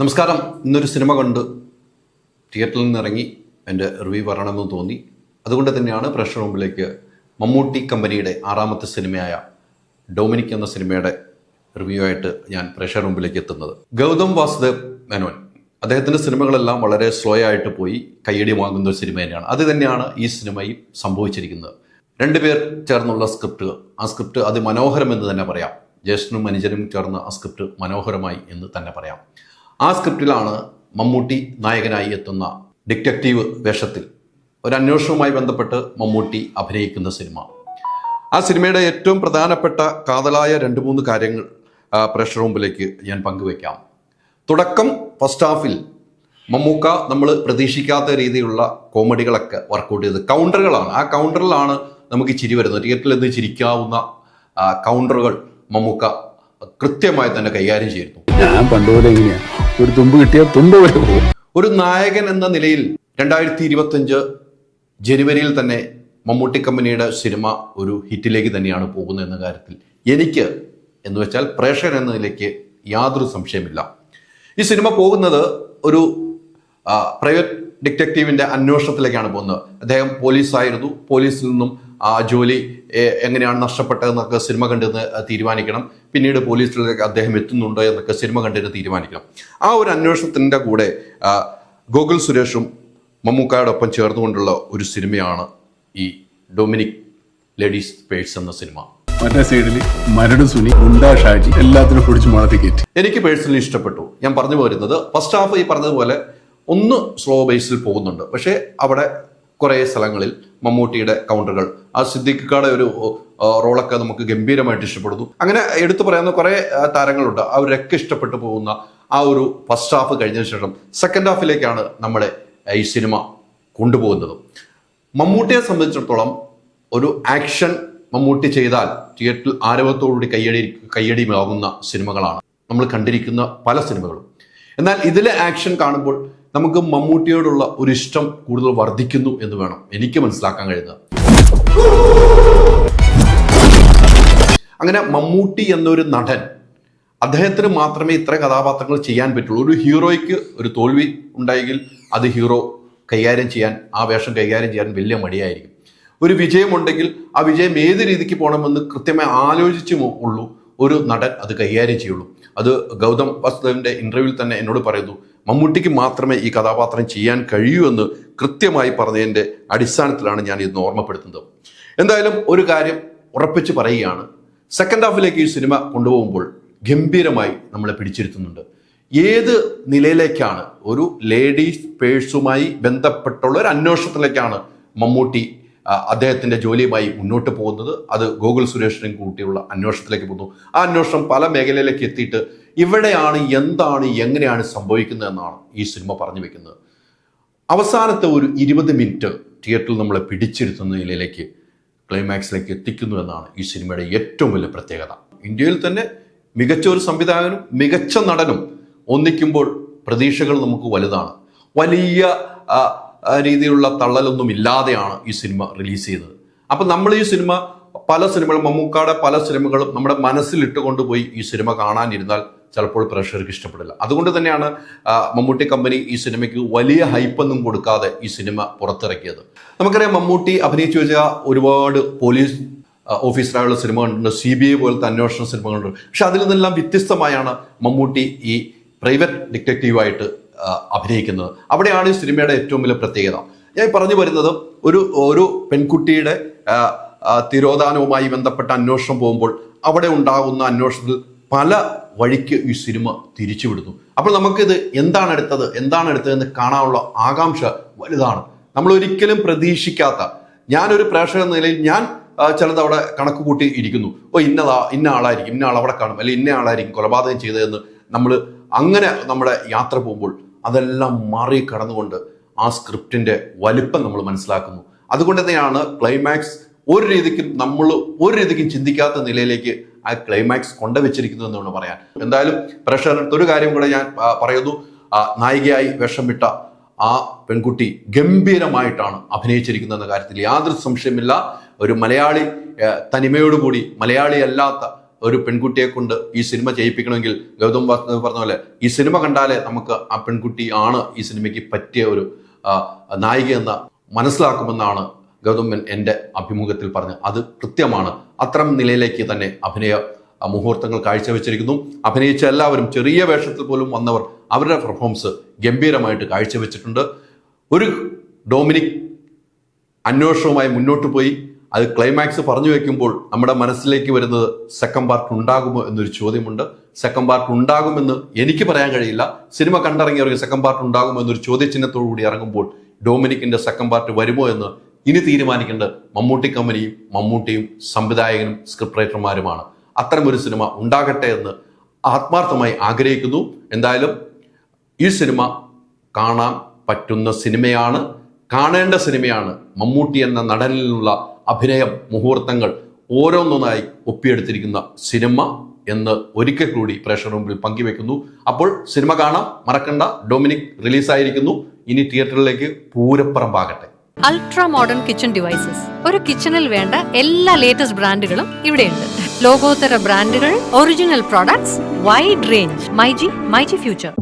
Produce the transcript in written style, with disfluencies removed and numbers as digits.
നമസ്കാരം. ഇന്നൊരു സിനിമ കണ്ട് തിയേറ്ററിൽ നിന്നിറങ്ങി എൻ്റെ റിവ്യൂ പറയണമെന്ന് തോന്നി. അതുകൊണ്ട് തന്നെയാണ് പ്രേക്ഷകർ മുമ്പിലേക്ക് മമ്മൂട്ടി കമ്പനിയുടെ 6ാമത്തെ സിനിമയായ ഡൊമിനിക് എന്ന സിനിമയുടെ റിവ്യൂ ആയിട്ട് ഞാൻ പ്രേക്ഷകർ മുമ്പിലേക്ക് എത്തുന്നത്. ഗൗതം വാസുദേവ് മേനോൻ അദ്ദേഹത്തിൻ്റെ സിനിമകളെല്ലാം വളരെ സ്ലോ ആയിട്ട് പോയി കയ്യടി വാങ്ങുന്ന ഒരു സിനിമ തന്നെയാണ്. അത് തന്നെയാണ് ഈ സിനിമയും സംഭവിച്ചിരിക്കുന്നത്. രണ്ടുപേർ ചേർന്നുള്ള സ്ക്രിപ്റ്റ്, ആ സ്ക്രിപ്റ്റ് അതിമനോഹരം എന്ന് തന്നെ പറയാം. ജ്യേഷ്ഠനും അനുജനും ചേർന്ന ആ സ്ക്രിപ്റ്റ് മനോഹരമായി എന്ന് തന്നെ പറയാം. ആ സ്ക്രിപ്റ്റിലാണ് മമ്മൂട്ടി നായകനായി എത്തുന്ന ഡിറ്റക്റ്റീവ് വേഷത്തിൽ ഒരു അന്വേഷണവുമായി ബന്ധപ്പെട്ട് മമ്മൂട്ടി അഭിനയിക്കുന്ന സിനിമ. ആ സിനിമയുടെ ഏറ്റവും പ്രധാനപ്പെട്ട കാതലായ 2-3 കാര്യങ്ങൾ പ്രേക്ഷകർ മുമ്പിലേക്ക് ഞാൻ പങ്കുവയ്ക്കാം. തുടക്കം ഫസ്റ്റ് ഹാഫിൽ മമ്മൂക്ക നമ്മൾ പ്രതീക്ഷിക്കാത്ത രീതിയിലുള്ള കോമഡികളൊക്കെ വർക്കൗട്ട് ചെയ്ത് കൗണ്ടറുകളാണ്. ആ കൗണ്ടറിലാണ് നമുക്ക് ചിരി വരുന്നത്. തിയേറ്ററിൽ നിന്ന് ചിരിക്കാവുന്ന കൗണ്ടറുകൾ മമ്മൂക്ക കൃത്യമായി തന്നെ കൈകാര്യം ചെയ്യുന്നു. ഞാൻ പണ്ടുപോലെ എങ്ങനെയാ ഒരു തുമ്പ് കിട്ടിയാൽ തുമ്പ് പോലെ പോകും. ഒരു നായകൻ എന്ന നിലയിൽ 2025 ജനുവരിയിൽ തന്നെ മമ്മൂട്ടി കമ്പനിയുടെ സിനിമ ഒരു ഹിറ്റിലേക്ക് തന്നെയാണ് പോകുന്നത് എന്ന കാര്യത്തിൽ എനിക്ക് എന്ന് വെച്ചാൽ പ്രേക്ഷകൻ എന്ന നിലയ്ക്ക് യാതൊരു സംശയമില്ല. ഈ സിനിമ പോകുന്നത് ഒരു പ്രൈവറ്റ് ഡിറ്റക്റ്റീവിൻ്റെ അന്വേഷണത്തിലേക്കാണ് പോകുന്നത്. അദ്ദേഹം പോലീസായിരുന്നു. പോലീസിൽ നിന്നും ആ ജോലി എങ്ങനെയാണ് നഷ്ടപ്പെട്ടതെന്നൊക്കെ സിനിമ കണ്ടിരുന്ന് തീരുമാനിക്കണം. പിന്നീട് പോലീസിലേക്ക് അദ്ദേഹം എത്തുന്നുണ്ടോ എന്നൊക്കെ സിനിമ കണ്ടിരുന്ന് തീരുമാനിക്കണം. ആ ഒരു അന്വേഷണത്തിൻ്റെ കൂടെ ഗോകുൽ സുരേഷും മമ്മൂക്കയോടൊപ്പം ചേർന്നുകൊണ്ടുള്ള ഒരു സിനിമയാണ് ഈ ഡൊമിനിക് ലേഡീസ് പേഴ്സ് എന്ന സിനിമ. മറ്റേ സൈഡിൽ മരട് സുനി, ഗുണ്ടാ ഷാജി എല്ലാത്തിനും പിടിച്ച് മാറ്റി കയറ്റി. എനിക്ക് പേഴ്സണലി ഇഷ്ടപ്പെട്ടു. ഞാൻ പറഞ്ഞു പോരുന്നത് ഫസ്റ്റ് ഹാഫ് ഈ പറഞ്ഞതുപോലെ ഒന്ന് സ്ലോ ബേസിൽ പോകുന്നുണ്ട്. പക്ഷേ അവിടെ കുറേ സ്ഥലങ്ങളിൽ മമ്മൂട്ടിയുടെ കൗണ്ടറുകൾ, ആ സിദ്ദിഖിയുടെ ഒരു റോളൊക്കെ നമുക്ക് ഗംഭീരമായിട്ട് ഇഷ്ടപ്പെടുന്നു. അങ്ങനെ എടുത്തു പറയുന്ന കുറേ താരങ്ങളുണ്ട്. അവരൊക്കെ ഇഷ്ടപ്പെട്ടു പോകുന്ന ആ ഒരു ഫസ്റ്റ് ഹാഫ് കഴിഞ്ഞതിന് ശേഷം സെക്കൻഡ് ഹാഫിലേക്കാണ് നമ്മളെ ഈ സിനിമ കൊണ്ടുപോകുന്നത്. മമ്മൂട്ടിയെ സംബന്ധിച്ചിടത്തോളം ഒരു ആക്ഷൻ മമ്മൂട്ടി ചെയ്താൽ തിയേറ്ററിൽ ആരവത്തോടുകൂടി കയ്യടിയാകുന്ന സിനിമകളാണ് നമ്മൾ കണ്ടിരിക്കുന്ന പല സിനിമകളും. എന്നാൽ ഇതിലെ ആക്ഷൻ കാണുമ്പോൾ നമുക്ക് മമ്മൂട്ടിയോടുള്ള ഒരു ഇഷ്ടം കൂടുതൽ വർദ്ധിക്കുന്നു എന്ന് വേണം എനിക്ക് മനസ്സിലാക്കാൻ കഴിയുന്നത്. അങ്ങനെ മമ്മൂട്ടി എന്നൊരു നടൻ, അദ്ദേഹത്തിന് മാത്രമേ ഇത്ര കഥാപാത്രങ്ങൾ ചെയ്യാൻ പറ്റുള്ളൂ. ഒരു ഹീറോയ്ക്ക് ഒരു തോൽവി ഉണ്ടായെങ്കിൽ അത് ഹീറോ കൈകാര്യം ചെയ്യാൻ, ആ വേഷം കൈകാര്യം ചെയ്യാൻ വലിയ മടിയായിരിക്കും. ഒരു വിജയമുണ്ടെങ്കിൽ ആ വിജയം ഏത് രീതിക്ക് പോകണമെന്ന് കൃത്യമായി ആലോചിച്ച് ഉള്ളൂ ഒരു നടൻ അത് കൈകാര്യം ചെയ്യുള്ളൂ. അത് ഗൗതം വാസുദേവിൻ്റെ ഇൻ്റർവ്യൂവിൽ തന്നെ എന്നോട് പറയുന്നു, മമ്മൂട്ടിക്ക് മാത്രമേ ഈ കഥാപാത്രം ചെയ്യാൻ കഴിയൂ എന്ന് കൃത്യമായി പറഞ്ഞതിൻ്റെ അടിസ്ഥാനത്തിലാണ് ഞാൻ ഇന്ന് ഓർമ്മപ്പെടുത്തുന്നത്. എന്തായാലും ഒരു കാര്യം ഉറപ്പിച്ച് പറയുകയാണ്, സെക്കൻഡ് ഹാഫിലേക്ക് ഈ സിനിമ കൊണ്ടുപോകുമ്പോൾ ഗംഭീരമായി നമ്മളെ പിടിച്ചിരുത്തുന്നുണ്ട്. ഏത് നിലയിലേക്കാണ് ഒരു ലേഡീസ് പേഴ്സുമായി ബന്ധപ്പെട്ടുള്ള ഒരു അന്വേഷണത്തിലേക്കാണ് മമ്മൂട്ടി അദ്ദേഹത്തിൻ്റെ ജോലിയുമായി മുന്നോട്ട് പോകുന്നത്. അത് ഗോകുൽ സുരേഷിനും കൂട്ടിയുള്ള അന്വേഷണത്തിലേക്ക് പോകുന്നു. ആ അന്വേഷണം പല മേഖലയിലേക്ക് എത്തിയിട്ട് ഇവിടെയാണ് എന്താണ് എങ്ങനെയാണ് സംഭവിക്കുന്നതെന്നാണ് ഈ സിനിമ പറഞ്ഞു വെക്കുന്നത്. അവസാനത്തെ ഒരു 20 മിനിറ്റ് തിയേറ്ററിൽ നമ്മളെ പിടിച്ചിരുത്തുന്ന നിലയിലേക്ക് ക്ലൈമാക്സിലേക്ക് എത്തിക്കുന്നു എന്നാണ് ഈ സിനിമയുടെ ഏറ്റവും വലിയ പ്രത്യേകത. ഇന്ത്യയിൽ തന്നെ മികച്ച ഒരു സംവിധായകനും മികച്ച നടനും ഒന്നിക്കുമ്പോൾ പ്രതീക്ഷകൾ നമുക്ക് വലുതാണ്. വലിയ രീതിയിലുള്ള തള്ളലൊന്നും ഇല്ലാതെയാണ് ഈ സിനിമ റിലീസ് ചെയ്തത്. അപ്പം നമ്മൾ ഈ സിനിമ പല സിനിമകളും മമ്മൂക്കയുടെ പല സിനിമകളും നമ്മുടെ മനസ്സിലിട്ട് കൊണ്ടുപോയി ഈ സിനിമ കാണാനിരുന്നാൽ ചിലപ്പോൾ പ്രേക്ഷകർക്ക് ഇഷ്ടപ്പെടില്ല. അതുകൊണ്ട് തന്നെയാണ് മമ്മൂട്ടി കമ്പനി ഈ സിനിമയ്ക്ക് വലിയ ഹൈപ്പൊന്നും കൊടുക്കാതെ ഈ സിനിമ പുറത്തിറക്കിയത്. നമുക്കറിയാം, മമ്മൂട്ടി അഭിനയിച്ചു വെച്ചാൽ ഒരുപാട് പോലീസ് ഓഫീസറായുള്ള സിനിമ കണ്ടിട്ടുണ്ട്, CBI പോലത്തെ അന്വേഷണ സിനിമകളുണ്ട്. പക്ഷെ അതിൽ നിന്നെല്ലാം വ്യത്യസ്തമായാണ് മമ്മൂട്ടി ഈ പ്രൈവറ്റ് ഡിറ്റക്റ്റീവായിട്ട് അഭിനയിക്കുന്നത്. അവിടെയാണ് ഈ സിനിമയുടെ ഏറ്റവും വലിയ പ്രത്യേകത. ഞാൻ പറഞ്ഞു വരുന്നത്, ഒരു പെൺകുട്ടിയുടെ തിരോധാനവുമായി ബന്ധപ്പെട്ട അന്വേഷണം പോകുമ്പോൾ അവിടെ ഉണ്ടാകുന്ന അന്വേഷണത്തിൽ പല വഴിക്ക് ഈ സിനിമ തിരിച്ചുവിടുന്നു. അപ്പോൾ നമുക്കിത് എന്താണ് എടുത്തതെന്ന് കാണാനുള്ള ആകാംക്ഷ വലുതാണ്. നമ്മൾ ഒരിക്കലും പ്രതീക്ഷിക്കാത്ത, ഞാനൊരു പ്രേക്ഷകൻ എന്ന നിലയിൽ ഞാൻ ചിലത് അവിടെ കണക്ക് കൂട്ടി ഇരിക്കുന്നു. ഇന്ന ആളായിരിക്കും, ഇന്ന ആൾ അവിടെ കാണും, അല്ലെങ്കിൽ ഇന്ന ആളായിരിക്കും കൊലപാതകം ചെയ്തതെന്ന് നമ്മൾ അങ്ങനെ നമ്മുടെ യാത്ര പോകുമ്പോൾ അതെല്ലാം മറികടന്നുകൊണ്ട് ആ സ്ക്രിപ്റ്റിൻ്റെ വലിപ്പം നമ്മൾ മനസ്സിലാക്കുന്നു. അതുകൊണ്ട് തന്നെയാണ് ക്ലൈമാക്സ് ഒരു രീതിക്കും ചിന്തിക്കാത്ത നിലയിലേക്ക് ആ ക്ലൈമാക്സ് കൊണ്ടുവച്ചിരിക്കുന്നു എന്നാണ് പറയാൻ. എന്തായാലും പ്രേക്ഷകരുടെ ഒരു കാര്യം കൂടെ ഞാൻ പറയുന്നു, നായികയായി വേഷം വിട്ട ആ പെൺകുട്ടി ഗംഭീരമായിട്ടാണ് അഭിനയിച്ചിരിക്കുന്നതെന്ന കാര്യത്തിൽ യാതൊരു സംശയമില്ല. ഒരു മലയാളി തനിമയോടുകൂടി, മലയാളി അല്ലാത്ത ഒരു പെൺകുട്ടിയെ കൊണ്ട് ഈ സിനിമ ചെയ്യിപ്പിക്കണമെങ്കിൽ ഗൗതം പറഞ്ഞ പോലെ ഈ സിനിമ കണ്ടാലേ നമുക്ക് ആ പെൺകുട്ടി ആണ് ഈ സിനിമയ്ക്ക് പറ്റിയ ഒരു നായിക എന്ന് മനസ്സിലാക്കുമെന്നാണ് ഗൗതം എൻ്റെ അഭിമുഖത്തിൽ പറഞ്ഞത്. അത് കൃത്യമാണ്. അത്തരം നിലയിലേക്ക് തന്നെ അഭിനയ മുഹൂർത്തങ്ങൾ കാഴ്ചവെച്ചിരിക്കുന്നു. അഭിനയിച്ച എല്ലാവരും, ചെറിയ വേഷത്തിൽ പോലും വന്നവർ, അവരുടെ പെർഫോമൻസ് ഗംഭീരമായിട്ട് കാഴ്ചവെച്ചിട്ടുണ്ട്. ഒരു ഡൊമിനിക് അന്വേഷണവുമായി മുന്നോട്ട് പോയി അത് ക്ലൈമാക്സ് പറഞ്ഞു വെക്കുമ്പോൾ നമ്മുടെ മനസ്സിലേക്ക് വരുന്നത് സെക്കൻഡ് പാർട്ട് ഉണ്ടാകുമോ എന്നൊരു ചോദ്യമുണ്ട്. സെക്കൻഡ് പാർട്ട് ഉണ്ടാകുമെന്ന് എനിക്ക് പറയാൻ കഴിയില്ല. സിനിമ കണ്ടിറങ്ങിയവർക്ക് സെക്കൻഡ് പാർട്ട് ഉണ്ടാകുമോ എന്നൊരു ചോദ്യചിഹ്നത്തോടു കൂടി ഇറങ്ങുമ്പോൾ ഡൊമിനിക്കിന്റെ സെക്കൻഡ് പാർട്ട് വരുമോ എന്ന് ഇനി തീരുമാനിക്കേണ്ടത് മമ്മൂട്ടി കമ്പനിയും മമ്മൂട്ടിയും സംവിധായകനും സ്ക്രിപ്റ്റ് റൈറ്റർമാരുമാണ്. അത്തരമൊരു സിനിമ ഉണ്ടാകട്ടെ എന്ന് ആത്മാർത്ഥമായി ആഗ്രഹിക്കുന്നു. എന്തായാലും ഈ സിനിമ കാണാൻ പറ്റുന്ന സിനിമയാണ്, കാണേണ്ട സിനിമയാണ്. മമ്മൂട്ടി എന്ന നടനിൽ നിന്നുള്ള അഭിനയ മുഹൂർത്തങ്ങൾ ഓരോന്നൊന്നായി ഒപ്പിയെടുത്തിരിക്കുന്ന സിനിമ എന്ന് ഒരിക്കൽ കൂടി പ്രേക്ഷകർ മുമ്പിൽ പങ്കുവെക്കുന്നു. അപ്പോൾ സിനിമ കാണാം, മറക്കണ്ട. ഡൊമിനിക് റിലീസായിരിക്കുന്നു. ഇനി തിയേറ്ററിലേക്ക് പൂരപ്പറമ്പാകട്ടെ. Ultra modern kitchen devices. ഒരു കിച്ചണിൽ വേണ്ട എല്ലാ ലേറ്റസ്റ്റ് ബ്രാൻഡുകളും ഇവിടെയുണ്ട്. ലോകോത്തര ബ്രാൻഡുകൾ, original products, wide range. MyG future.